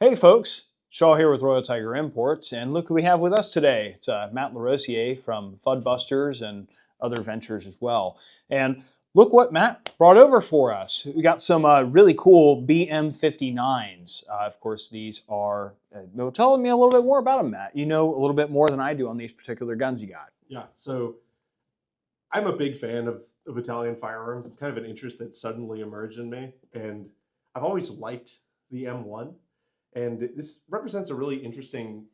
Hey folks, Shaw here with Royal Tiger Imports, and look who we have with us today. It's Matt Larosier from Fuddbusters and other ventures as well. And look what Matt brought over for us. We got some really cool BM59s. Of course, these are, tell me a little bit more about them, Matt. You know a little bit more than I do on these particular guns you got. Yeah, so I'm a big fan of Italian firearms. It's kind of an interest that suddenly emerged in me, and I've always liked the M1. And this represents a really interesting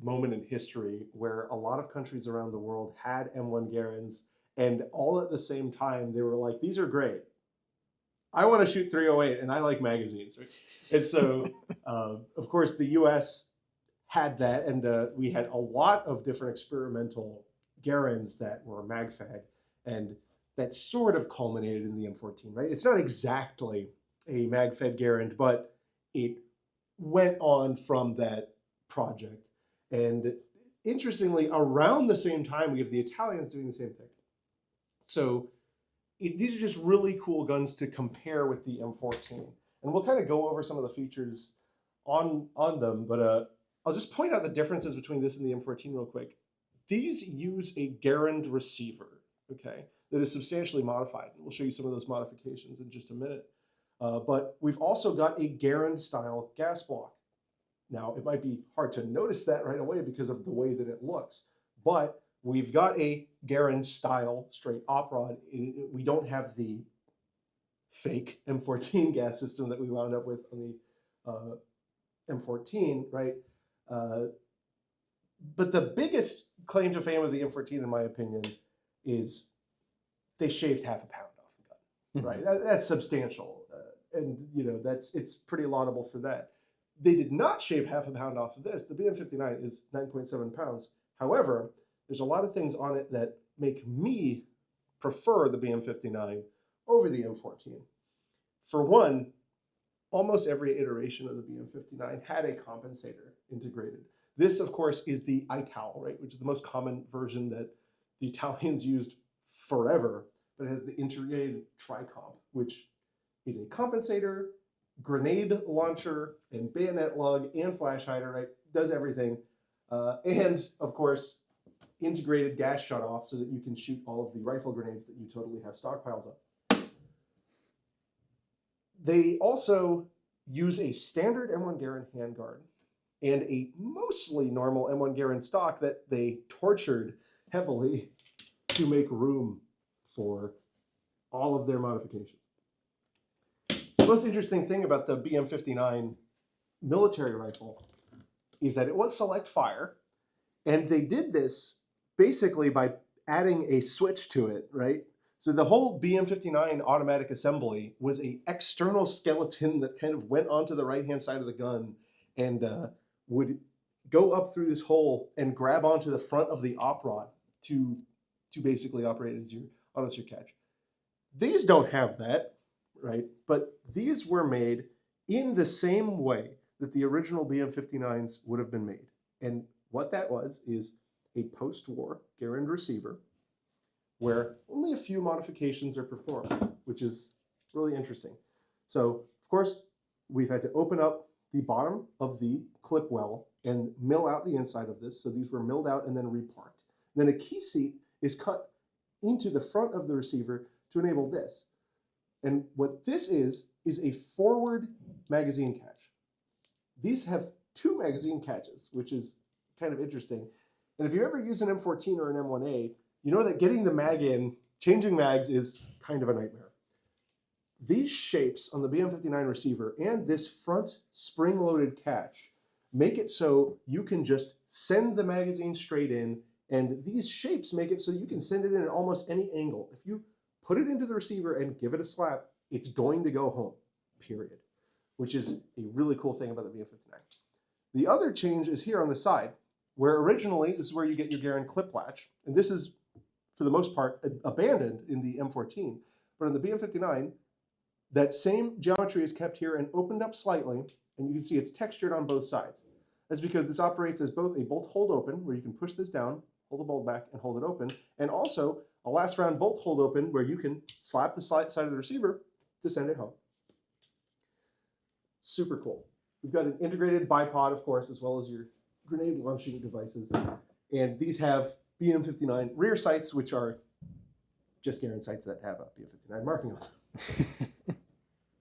moment in history where a lot of countries around the world had M1 Garands, and all at the same time, they were like, these are great. I want to shoot 308, and I like magazines. Right? And so, of course, the US had that, and we had a lot of different experimental Garands that were MagFed, and that sort of culminated in the M14, right? It's not exactly a MagFed Garand, but it went on from that project. And interestingly, around the same time, we have the Italians doing the same thing. So these are just really cool guns to compare with the M14. And we'll kind of go over some of the features on them, but I'll just point out the differences between this and the M14 real quick. These use a Garand receiver, okay, that is substantially modified. And we'll show you some of those modifications in just a minute. But we've also got a Garand-style gas block. Now, it might be hard to notice that right away because of the way that it looks, but we've got a Garand-style straight op rod. We don't have the fake M14 gas system that we wound up with on the M14, right? But the biggest claim to fame of the M14, in my opinion, is they shaved half a pound off the gun, right? That's substantial. And you know, it's pretty laudable for that. They did not shave half a pound off of this. The BM59 is 9.7 pounds. However, there's a lot of things on it that make me prefer the BM59 over the M14. For one, almost every iteration of the BM59 had a compensator integrated. This, of course, is the ITAL, right, which is the most common version that the Italians used forever, but it has the integrated tri-comp, which is a compensator, grenade launcher, and bayonet lug, and flash hider, right? Does everything. And, of course, integrated gas shutoff so that you can shoot all of the rifle grenades that you totally have stockpiled up. They also use a standard M1 Garand handguard and a mostly normal M1 Garand stock that they tortured heavily to make room for all of their modifications. The most interesting thing about the BM59 military rifle is that it was select fire, and they did this basically by adding a switch to it, right? So the whole BM59 automatic assembly was an external skeleton that kind of went onto the right-hand side of the gun and would go up through this hole and grab onto the front of the op rod to basically operate as your auto-sear catch. These don't have that, right? But these were made in the same way that the original BM59s would have been made. And what that was is a post-war Garand receiver where only a few modifications are performed, which is really interesting. So, of course, we've had to open up the bottom of the clip well and mill out the inside of this. So these were milled out and then reparked. Then a key seat is cut into the front of the receiver to enable this. And what this is a forward magazine catch. These have two magazine catches, which is kind of interesting. And if you ever use an M14 or an M1A, you know that getting the mag in, changing mags is kind of a nightmare. These shapes on the BM59 receiver and this front spring-loaded catch make it so you can just send the magazine straight in, and these shapes make it so you can send it in at almost any angle. If you put it into the receiver and give it a slap, it's going to go home, period, which is a really cool thing about the BM59. The other change is here on the side, where originally this is where you get your Garand clip latch, and this is, for the most part, abandoned in the M14. But in the BM59, that same geometry is kept here and opened up slightly, and you can see it's textured on both sides. That's because this operates as both a bolt hold open, where you can push this down, hold the bolt back, and hold it open, and also a last round bolt hold open, where you can slap the side of the receiver to send it home. Super cool. We've got an integrated bipod, of course, as well as your grenade launching devices. And these have BM59 rear sights, which are just Garand sights that have a BM59 marking on them.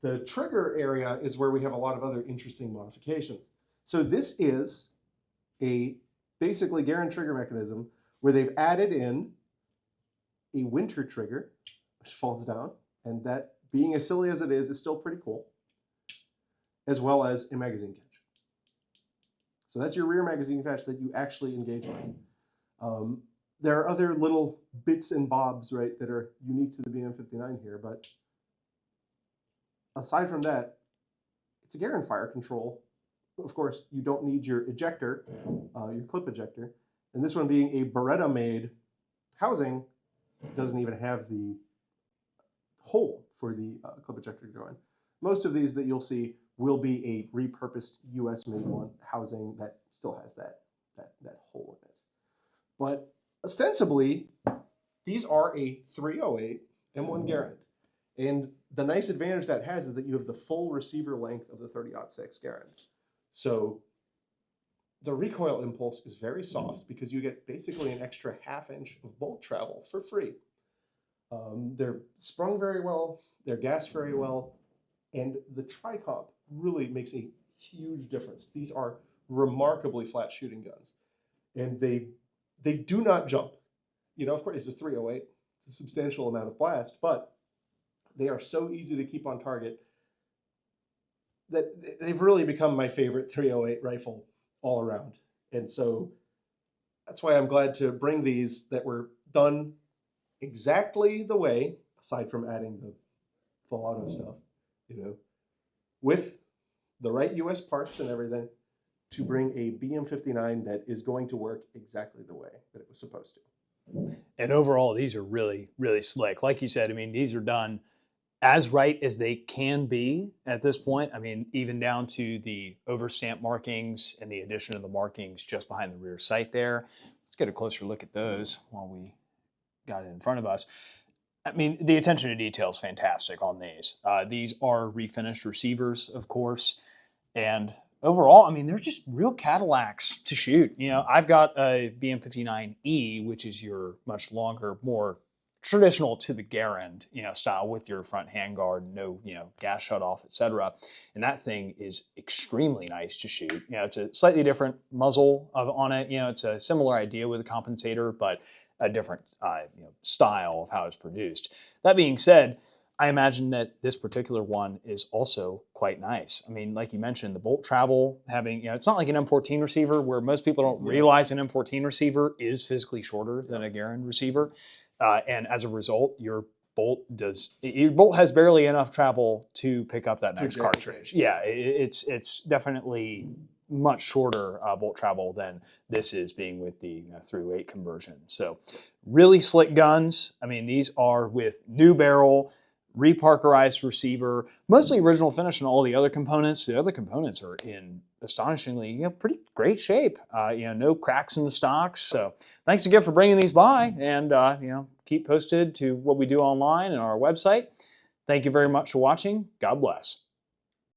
The trigger area is where we have a lot of other interesting modifications. So this is a basically Garand trigger mechanism where they've added in a winter trigger, which falls down, and that, being as silly as it is still pretty cool, as well as a magazine catch. So that's your rear magazine catch that you actually engage with. There are other little bits and bobs, right, that are unique to the BM59 here, but aside from that, it's a Garand fire control. Of course, you don't need your ejector, your clip ejector, and this one being a Beretta-made housing doesn't even have the hole for the clip ejector to go in. Most of these that you'll see will be a repurposed US-made one housing that still has that hole in it. But ostensibly, these are a 308 M1 Garand. And the nice advantage that has is that you have the full receiver length of the 30-06 Garand. So the recoil impulse is very soft because you get basically an extra ½ inch of bolt travel for free. They're sprung very well, they're gassed very well, and the tri-comp really makes a huge difference. These are remarkably flat shooting guns, and they do not jump. You know, of course, it's a 308, it's a substantial amount of blast, but they are so easy to keep on target that they've really become my favorite 308 rifle all around. And so that's why I'm glad to bring these that were done exactly the way, aside from adding the full auto stuff, you know, with the right US parts and everything, to bring a BM59 that is going to work exactly the way that it was supposed to. And overall, these are really, really slick. Like you said, I mean, these are done as right as they can be at this point. I mean, even down to the overstamp markings and the addition of the markings just behind the rear sight there. Let's get a closer look at those while we got it in front of us. I mean, the attention to detail is fantastic on these. These are refinished receivers, of course, and overall, I mean, they're just real Cadillacs to shoot. You know, I've got a BM59E, which is your much longer, more traditional to the Garand, you know, style with your front handguard, no, you know, gas shut off, etc. And that thing is extremely nice to shoot. You know, it's a slightly different muzzle on it. You know, it's a similar idea with a compensator, but a different you know, style of how it's produced. That being said, I imagine that this particular one is also quite nice. I mean, like you mentioned, the bolt travel having, you know, it's not like an M14 receiver where most people don't realize an M14 receiver is physically shorter than a Garand receiver. And as a result, your bolt has barely enough travel to pick up that next cartridge. Yeah, it's definitely much shorter bolt travel than this is, being with the 308 conversion. So really slick guns. I mean, these are with new barrel, reparkerized receiver, mostly original finish on all the other components. The other components are in astonishingly, you know, pretty great shape. You know, no cracks in the stocks. So thanks again for bringing these by, and you know, keep posted to what we do online and our website. Thank you very much for watching. God bless.